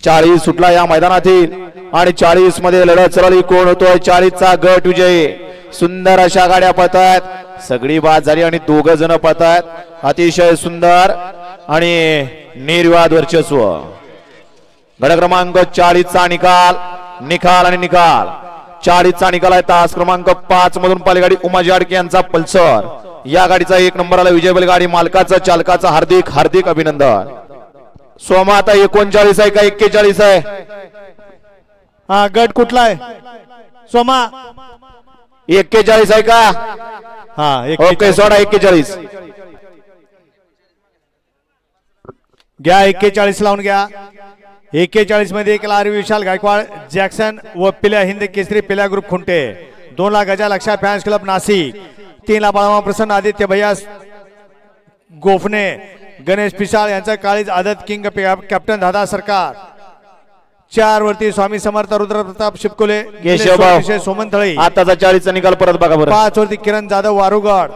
40 सुटला या मैदानातील आणि 40 मध्ये लढत चालली कोण होतोय 40 चा गट विजयी सुंदर अशा गाड्या पळतायत सगळी बाद झाली आणि दोघ जण पळतायत अतिशय सुंदर आणि निर्वाद वर्चस्व गट क्रमांक 40 चा निकाल आणि निकाल 40 चा निकाल आहे तास क्रमांक 5 मधून पालगाडी उमाजी आडके यांचा पल्सर या गाडीचा 1 नंबरला विजय बैलगाडी मालकाचा चालकाचा हार्दिक अभिनंदन सोमा आता 39 आहे का 41 आहे हा गट कुठला आहे सोमा 41 आहे का हा ओके सोडा 41 घ्या 41 लावून घ्या 41 मध्ये एक लारी विशाल गायकवाड जॅक्सन व पिल्या हिंद केसरी पिल्या ग्रुप खुंटे 2 लाख गजा लक्षा फॅन्स क्लब नाशिक 3 लाख बाळामा प्रसन्न आदित्य भैया गोफणे गणेश पिसाळ यांचा काळीज आदत किंग कॅप्टन दादा सरकार 4 वरती स्वामी समर्थ रुद्र प्रताप शिपकोले केशवभाऊ सोमंतळी आताचा 40 चा निकाल परत बघा बरं 5 वरती किरण जाधव वारुगड